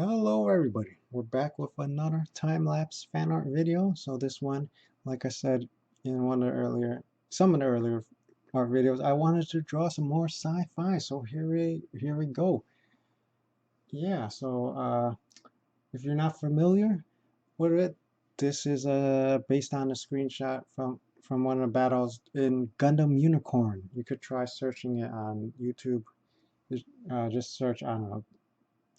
Hello everybody, we're back with another time-lapse fan art video. So this one, like I said in some of the earlier art videos, I wanted to draw some more sci-fi. So here we go. Yeah, so if you're not familiar with it, this is based on a screenshot from one of the battles in Gundam Unicorn. You could try searching it on YouTube. Just search, I don't know,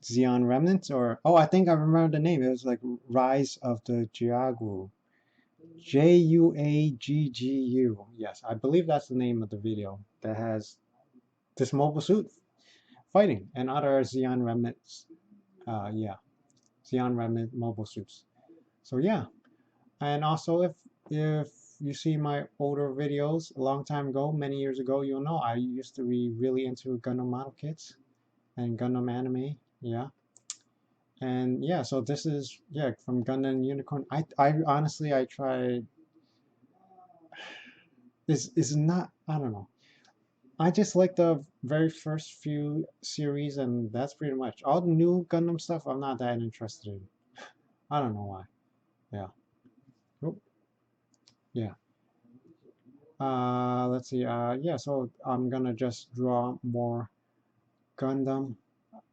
Xeon Remnants, or oh, I think I remember the name. It was like Rise of the Jiagu. Juaggu. Yes, I believe that's the name of the video that has this mobile suit fighting and other Xeon Remnants. Yeah, Xeon Remnant mobile suits. So yeah, and also if you see my older videos a long time ago, many years ago, you'll know I used to be really into Gundam model kits and Gundam anime. Yeah. And yeah, so this is yeah from Gundam Unicorn. I honestly I tried this is not I don't know. I just like the very first few series and that's pretty much all the new Gundam stuff I'm not that interested in. I don't know why. Yeah. Oop, yeah. Let's see. Yeah, so I'm gonna just draw more Gundam.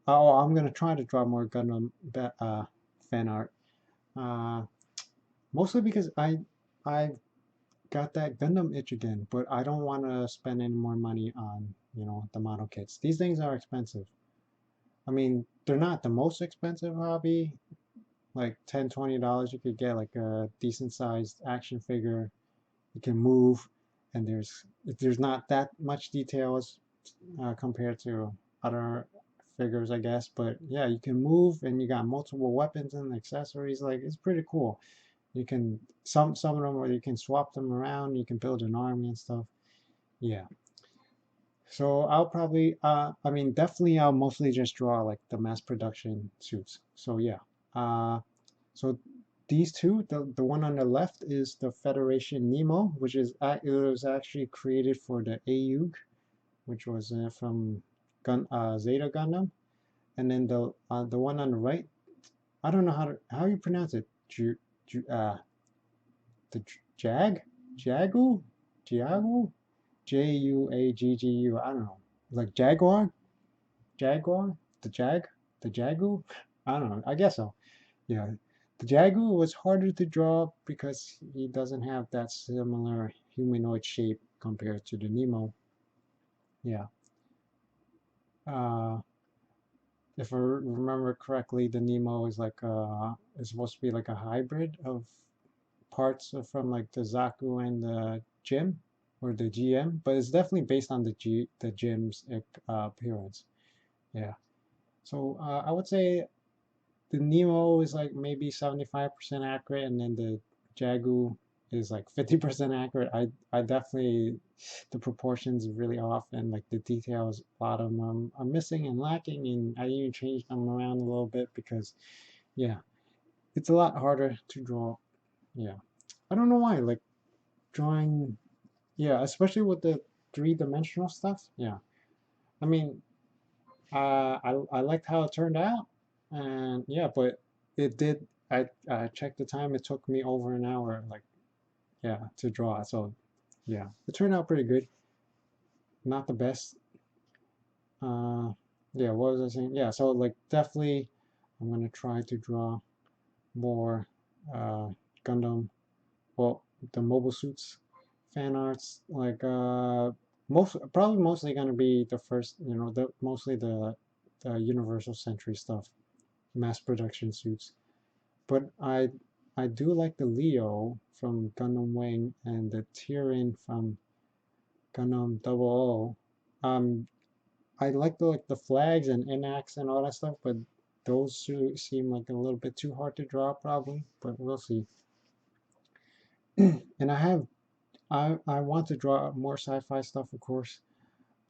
Oh, I'm gonna try to draw more Gundam fan art. Uh, Mostly because I got that Gundam itch again, but I don't want to spend any more money on, the model kits. These things are expensive. I mean, they're not the most expensive hobby. Like $10, $20, you could get like a decent sized action figure. You can move, and there's not that much details compared to other figures, I guess. But yeah, you can move, and you got multiple weapons and accessories. Like it's pretty cool. You can some of them where you can swap them around. You can build an army and stuff. Yeah. So I'll probably I mean definitely I'll mostly just draw like the mass production suits. So yeah. Uh so these two, the one on the left is the Federation Nemo, which is it was actually created for the AUG, which was from Zeta Gundam, and then the one on the right, I don't know how you pronounce it. Ju, the Jag, Jagu, Jagu, Juaggu. I don't know, like Jaguar, the the Jagu. I don't know. I guess so. Yeah, the Jagu was harder to draw because he doesn't have that similar humanoid shape compared to the Nemo. Yeah. Uh, if I remember correctly, the Nemo is supposed to be like a hybrid of parts from like the Zaku and the Jim or the GM, but it's definitely based on the Jim's appearance. Yeah. So I would say the Nemo is like maybe 75% accurate, and then the Jagu is like 50% accurate. I definitely the proportions really off, and like the details, a lot of them are missing and lacking, and I even changed them around a little bit because yeah, it's a lot harder to draw. Yeah, I don't know why. Like drawing, yeah, especially with the three-dimensional stuff. Yeah, I mean, I liked how it turned out, and yeah, but it did. I checked the time. It took me over an hour, like yeah, to draw. So yeah, it turned out pretty good. Not the best. Uh, yeah, what was I saying? Yeah, so like definitely, I'm gonna try to draw more uh Gundam. Well, the mobile suits fan arts, like mostly gonna be the first, the mostly the Universal Century stuff, mass production suits. But I do like the Leo from Gundam Wing and the Tyrion from Gundam Double O. I like the flags and NX and all that stuff, but those seem like a little bit too hard to draw probably, but we'll see. And I want to draw more sci-fi stuff, of course.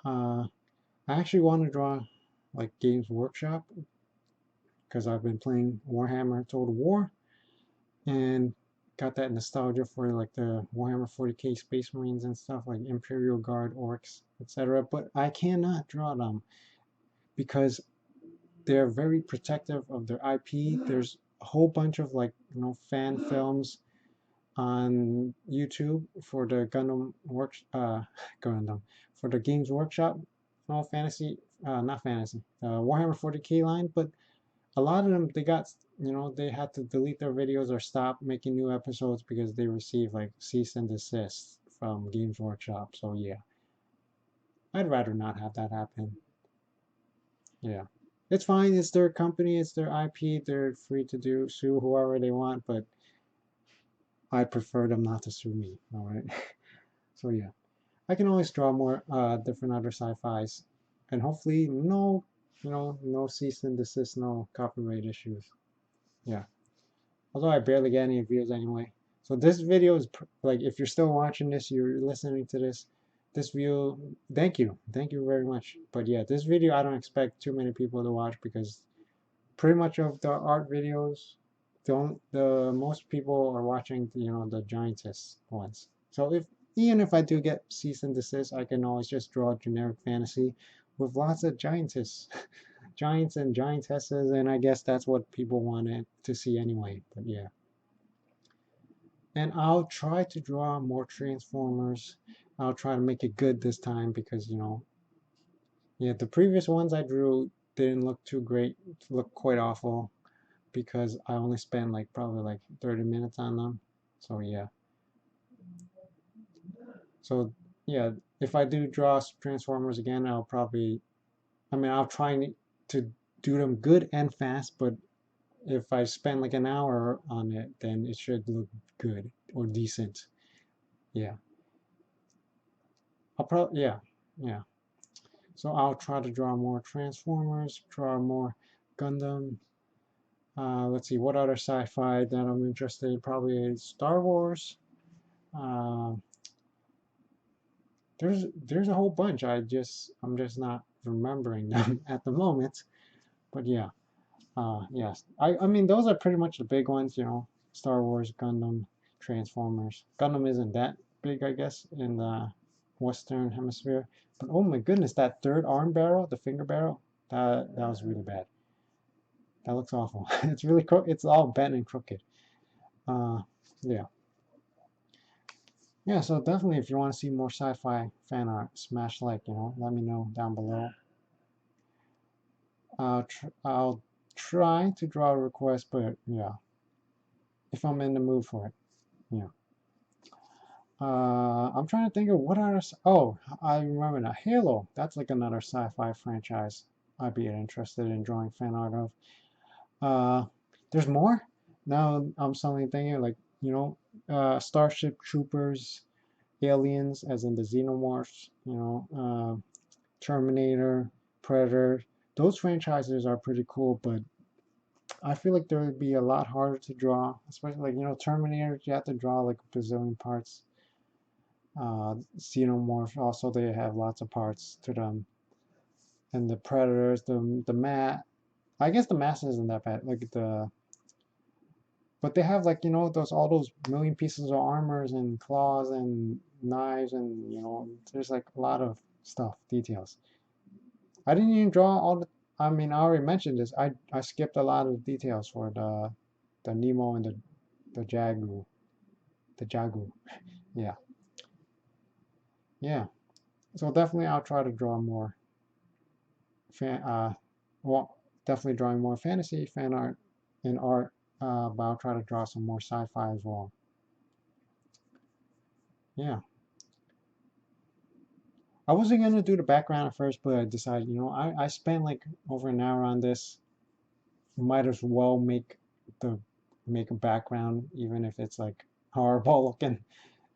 Uh, I actually want to draw like Games Workshop because I've been playing Warhammer Total War and got that nostalgia for like the Warhammer 40K Space Marines and stuff like Imperial Guard, Orcs, etc. But I cannot draw them because they're very protective of their IP. There's a whole bunch of like fan films on YouTube for the Gundam work Gundam for the Games Workshop, fantasy, not fantasy, Warhammer 40K line, but a lot of them they got they had to delete their videos or stop making new episodes because they received like cease and desist from Games Workshop. So yeah, I'd rather not have that happen. Yeah. It's fine, it's their company, it's their IP, they're free to sue whoever they want, but I prefer them not to sue me, alright? So yeah. I can always draw more different other sci-fis, and hopefully no cease and desist, no copyright issues. Yeah. Although I barely get any views anyway. So this video is like, if you're still watching this, you're listening to this view, thank you very much. But yeah, this video I don't expect too many people to watch because pretty much of the art videos, the most people are watching the giantess ones. So even if I do get cease and desist, I can always just draw generic fantasy with lots of giantess giants and giantesses, and I guess that's what people wanted to see anyway. But yeah, and I'll try to draw more Transformers. I'll try to make it good this time because yeah, the previous ones I drew didn't look too great, looked quite awful because I only spent like probably like 30 minutes on them. So yeah. So yeah, if I do draw Transformers again, I'll try to do them good and fast, but if I spend like an hour on it, then it should look good or decent. Yeah. Yeah. So I'll try to draw more Transformers, draw more Gundam. Let's see, what other sci-fi that I'm interested in? Probably Star Wars. Uh, there's a whole bunch. I'm just not remembering them at the moment. But yeah, yes. I mean those are pretty much the big ones. Star Wars, Gundam, Transformers. Gundam isn't that big, I guess, in the Western Hemisphere. But oh my goodness, that third arm barrel, the finger barrel, that was really bad. That looks awful. It's really it's all bent and crooked. Uh, yeah. Yeah, so definitely if you want to see more sci-fi fan art, smash like, let me know down below. I'll try to draw a request, but yeah, if I'm in the mood for it, yeah. I'm trying to think of what other. Oh, I remember now. Halo. That's like another sci-fi franchise I'd be interested in drawing fan art of. There's more. Now I'm suddenly thinking like Starship Troopers, Aliens, as in the Xenomorphs. Terminator, Predator. Those franchises are pretty cool, but I feel like there would be a lot harder to draw, especially like Terminator. You have to draw like a bazillion parts. Xenomorph also they have lots of parts to them, and the Predators, the mat. I guess the mass isn't that bad. But they have like those all those million pieces of armors and claws and knives and there's like a lot of stuff details. I didn't even draw all the. I mean, I already mentioned this. I skipped a lot of details for the Nemo and the Jagu. Yeah, yeah. So definitely, I'll try to draw more fan. Well, definitely drawing more fantasy fan art and art. But I'll try to draw some more sci-fi as well. Yeah. I wasn't gonna do the background at first, but I decided, I spent like over an hour on this. Might as well make a background, even if it's like horrible looking,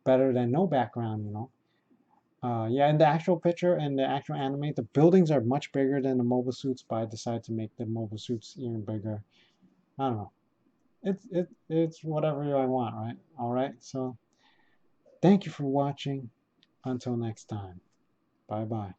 better than no background. Yeah, in the actual picture and the actual anime, the buildings are much bigger than the mobile suits, but I decided to make the mobile suits even bigger. I don't know. It's whatever I want, right? All right. So thank you for watching. Until next time. Bye bye.